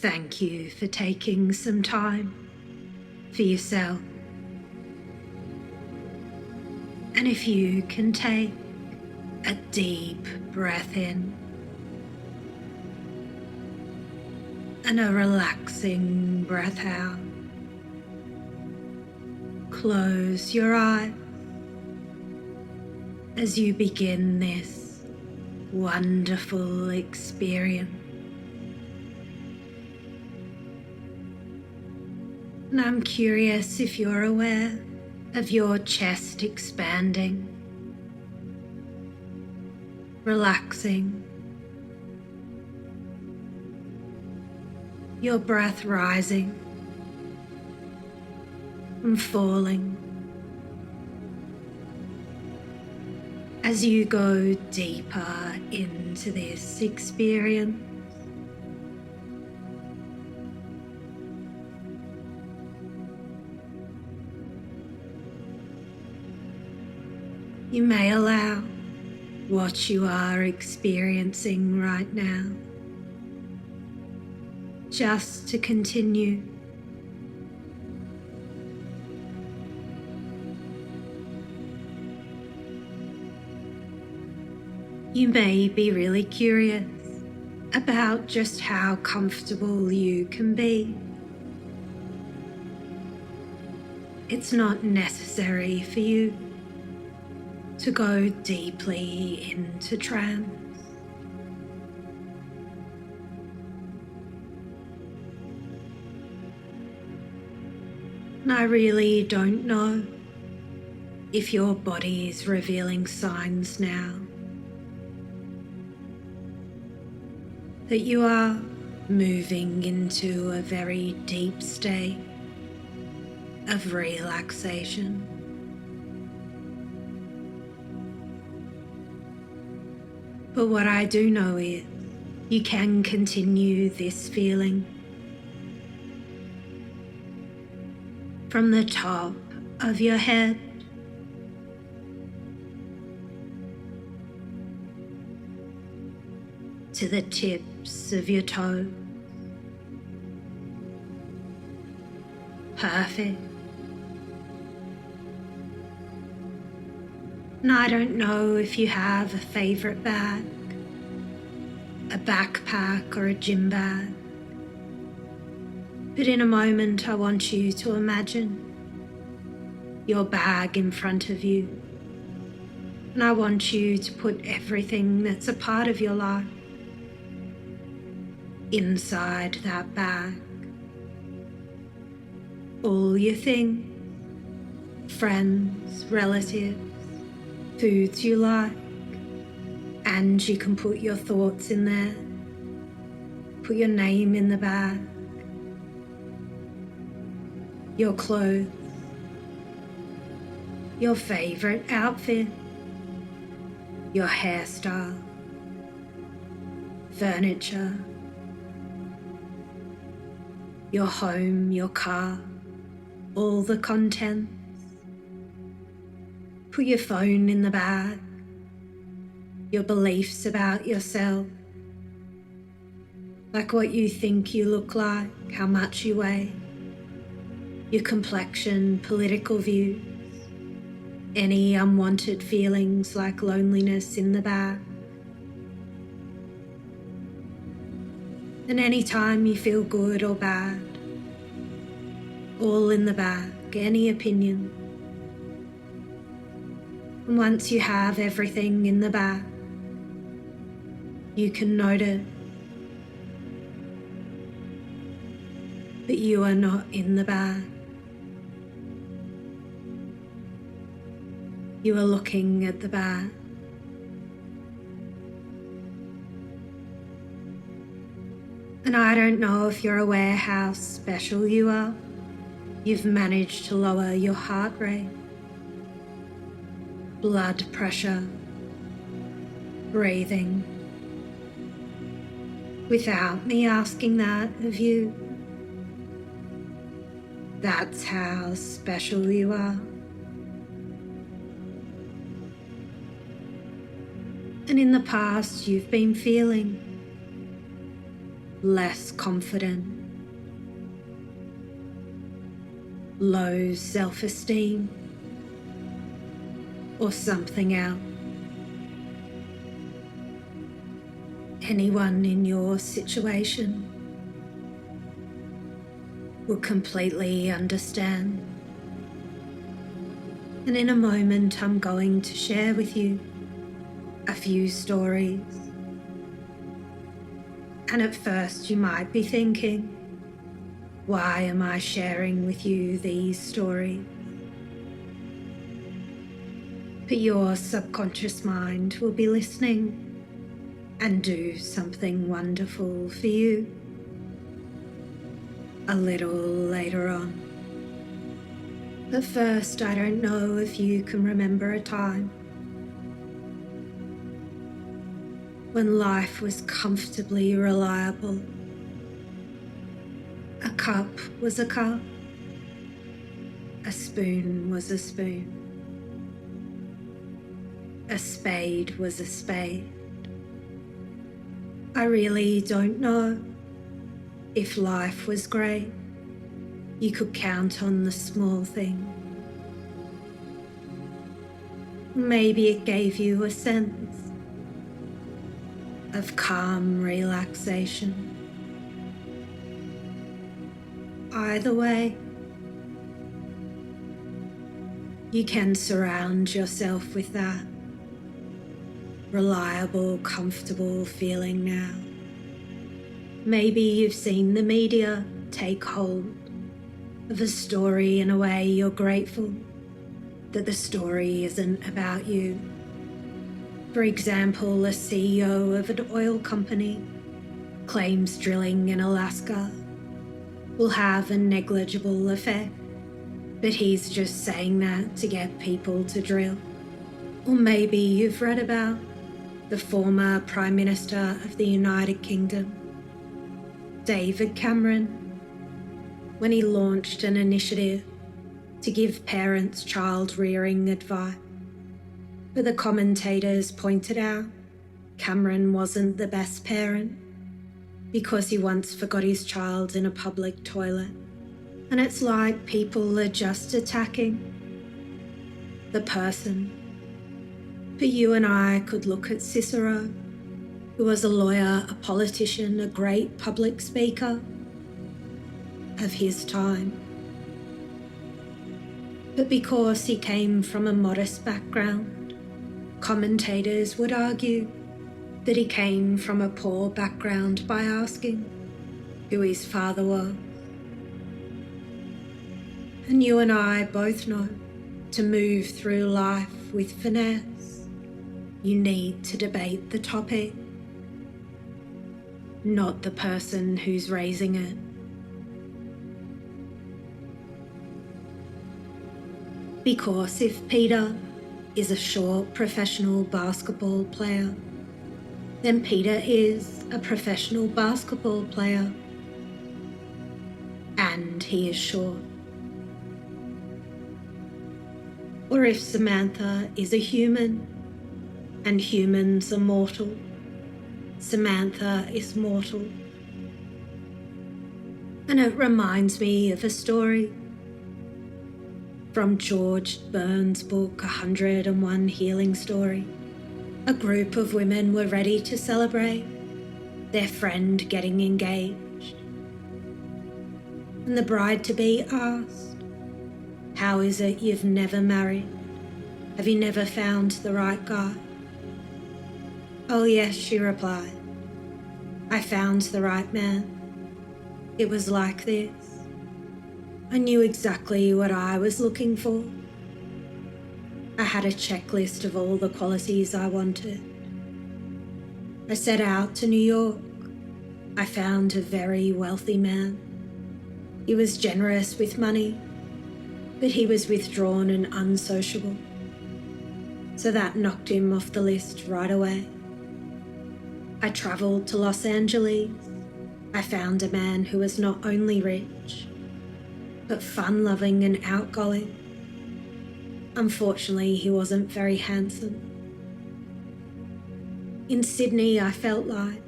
Thank you for taking some time for yourself. And if you can take a deep breath in and a relaxing breath out, close your eyes as you begin this wonderful experience. And I'm curious if you're aware of your chest expanding, relaxing, your breath rising and falling as you go deeper into this experience. You may allow what you are experiencing right now just to continue. You may be really curious about just how comfortable you can be. It's not necessary for you to go deeply into trance. And I really don't know if your body is revealing signs now that you are moving into a very deep state of relaxation. But what I do know is you can continue this feeling from the top of your head to the tips of your toes. Perfect. And I don't know if you have a favorite bag, a backpack or a gym bag, but in a moment I want you to imagine your bag in front of you, and I want you to put everything that's a part of your life inside that bag. All your things, friends, relatives, foods you like, and you can put your thoughts in there. Put your name in the bag, your clothes, your favorite outfit, your hairstyle, furniture, your home, your car, all the contents. Put your phone in the bag, your beliefs about yourself, like what you think you look like, how much you weigh, your complexion, political views, any unwanted feelings like loneliness in the bag. And any time you feel good or bad, all in the bag, any opinion. And once you have everything in the bag, you can notice that you are not in the bag. You are looking at the bag. And I don't know if you're aware how special you are. You've managed to lower your heart rate, blood pressure, breathing, without me asking that of you. That's how special you are. And in the past, you've been feeling less confident, low self-esteem, or something else. Anyone in your situation will completely understand. And in a moment, I'm going to share with you a few stories. And at first you might be thinking, why am I sharing with you these stories? But your subconscious mind will be listening and do something wonderful for you a little later on. But first, I don't know if you can remember a time when life was comfortably reliable. A cup was a cup, a spoon was a spoon, a spade was a spade. I really don't know if life was great. You could count on the small thing. Maybe it gave you a sense of calm relaxation. Either way, you can surround yourself with that reliable, comfortable feeling now. Maybe you've seen the media take hold of a story in a way you're grateful that the story isn't about you. For example, a CEO of an oil company claims drilling in Alaska will have a negligible effect, but he's just saying that to get people to drill. Or maybe you've read about the former Prime Minister of the United Kingdom, David Cameron, when he launched an initiative to give parents child rearing advice. But the commentators pointed out Cameron wasn't the best parent because he once forgot his child in a public toilet. And it's like people are just attacking the person. But you and I could look at Cicero, who was a lawyer, a politician, a great public speaker of his time. But because he came from a modest background, commentators would argue that he came from a poor background by asking who his father was. And you and I both know to move through life with finesse, you need to debate the topic, not the person who's raising it. Because if Peter is a short professional basketball player, then Peter is a professional basketball player. And he is short. Or if Samantha is a human, and humans are mortal, Samantha is mortal. And it reminds me of a story from George Burns' book, 101 Healing Story. A group of women were ready to celebrate their friend getting engaged. And the bride-to-be asked, "How is it you've never married? Have you never found the right guy?" "Oh yes," she replied. "I found the right man. It was like this. I knew exactly what I was looking for. I had a checklist of all the qualities I wanted. I set out to New York. I found a very wealthy man. He was generous with money, but he was withdrawn and unsociable. So that knocked him off the list right away. I traveled to Los Angeles. I found a man who was not only rich, but fun-loving and outgoing. Unfortunately, he wasn't very handsome. In Sydney, I felt like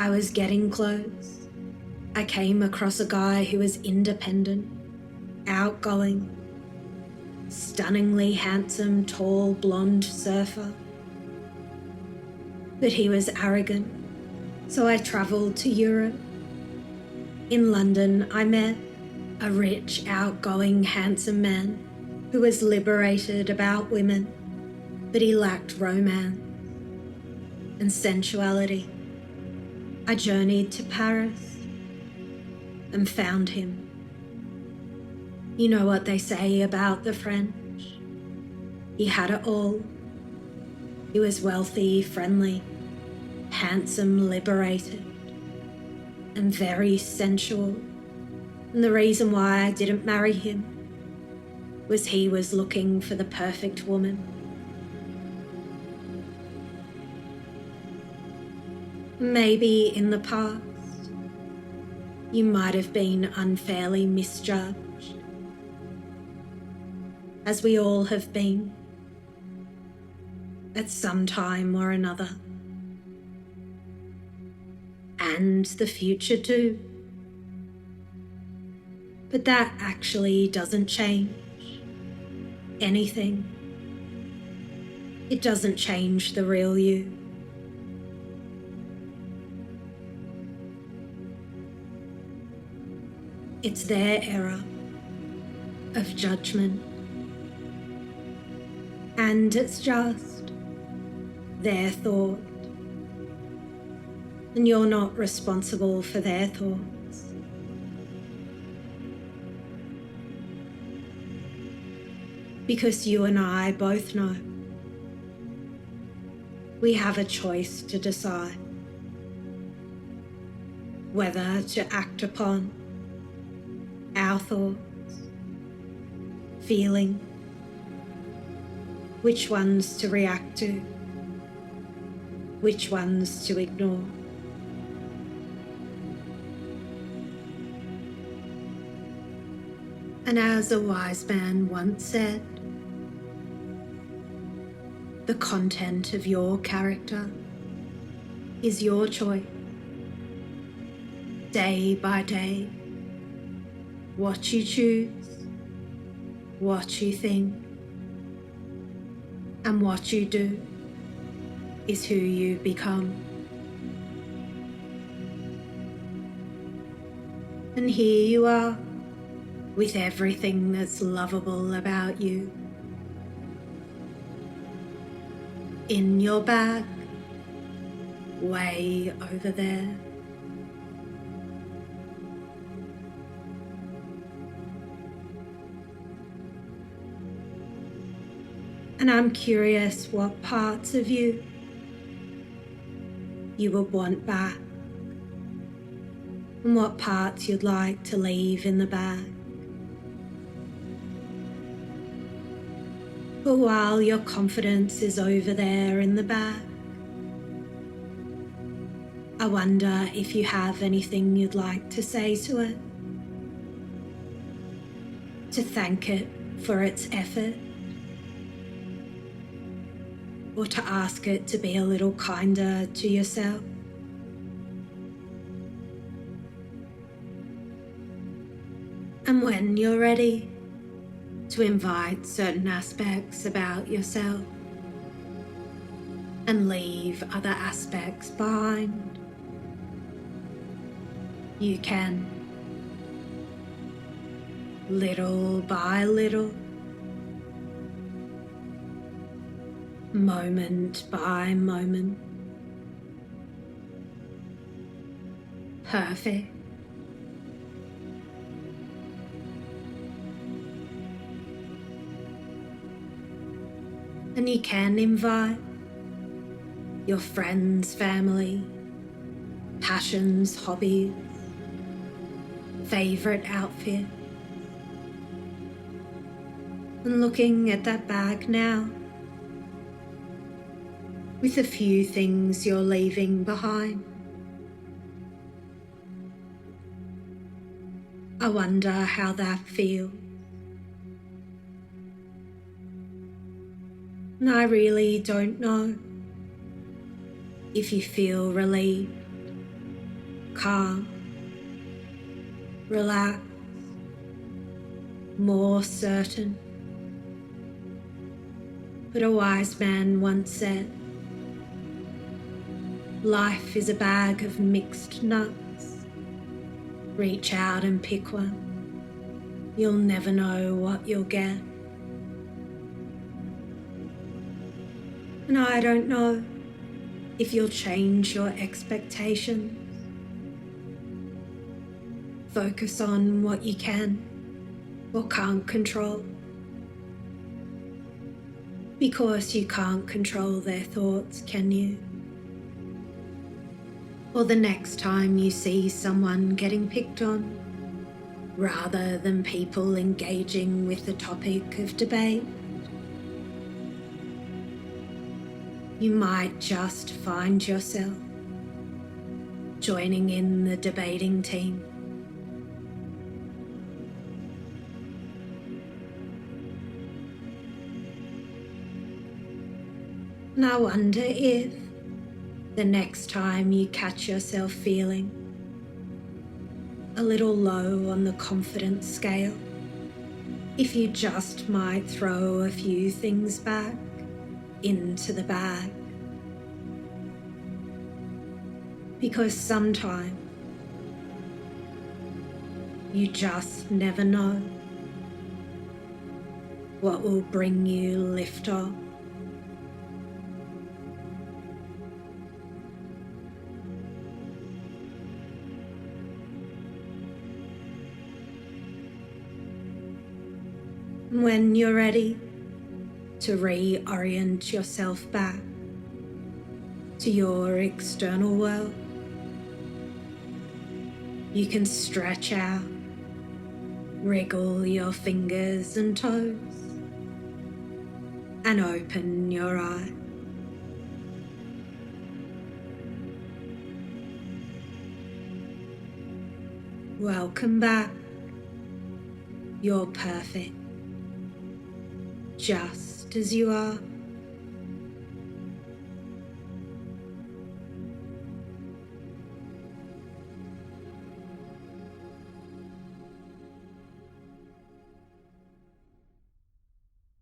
I was getting close. I came across a guy who was independent, outgoing, stunningly handsome, tall, blonde surfer. But he was arrogant, so I travelled to Europe. In London, I met a rich, outgoing, handsome man who was liberated about women, but he lacked romance and sensuality. I journeyed to Paris and found him. You know what they say about the French? He had it all. He was wealthy, friendly, handsome, liberated, and very sensual. And the reason why I didn't marry him was he was looking for the perfect woman. Maybe in the past, you might have been unfairly misjudged, as we all have been at some time or another. And the future too. But that actually doesn't change anything. It doesn't change the real you. It's their error of judgment. And it's just their thought. And you're not responsible for their thoughts. Because you and I both know we have a choice to decide whether to act upon our thoughts, feeling, which ones to react to, which ones to ignore. And as a wise man once said, the content of your character is your choice. Day by day, what you choose, what you think, and what you do is who you become. And here you are, with everything that's lovable about you in your bag, way over there. And I'm curious what parts of you would want back, and what parts you'd like to leave in the bag. But while your confidence is over there in the bag, I wonder if you have anything you'd like to say to it, to thank it for its effort, or to ask it to be a little kinder to yourself. And when you're ready, to invite certain aspects about yourself and leave other aspects behind, you can, little by little, moment by moment. Perfect. And you can invite your friends, family, passions, hobbies, favorite outfit. And looking at that bag now, with a few things you're leaving behind. I wonder how that feels. And I really don't know if you feel relieved calm, relaxed, more certain. But a wise man once said, life is a bag of mixed nuts. Reach out and pick one. You'll never know what you'll get. And I don't know if you'll change your expectations. Focus on what you can or can't control. Because you can't control their thoughts, can you? Or the next time you see someone getting picked on, rather than people engaging with the topic of debate, you might just find yourself joining in the debating team. And I wonder if the next time you catch yourself feeling a little low on the confidence scale, if you just might throw a few things back into the bag. Because sometimes you just never know what will bring you lift off. When you're ready to reorient yourself back to your external world, you can stretch out, wriggle your fingers and toes, and open your eyes. Welcome back. You're perfect, just as you are.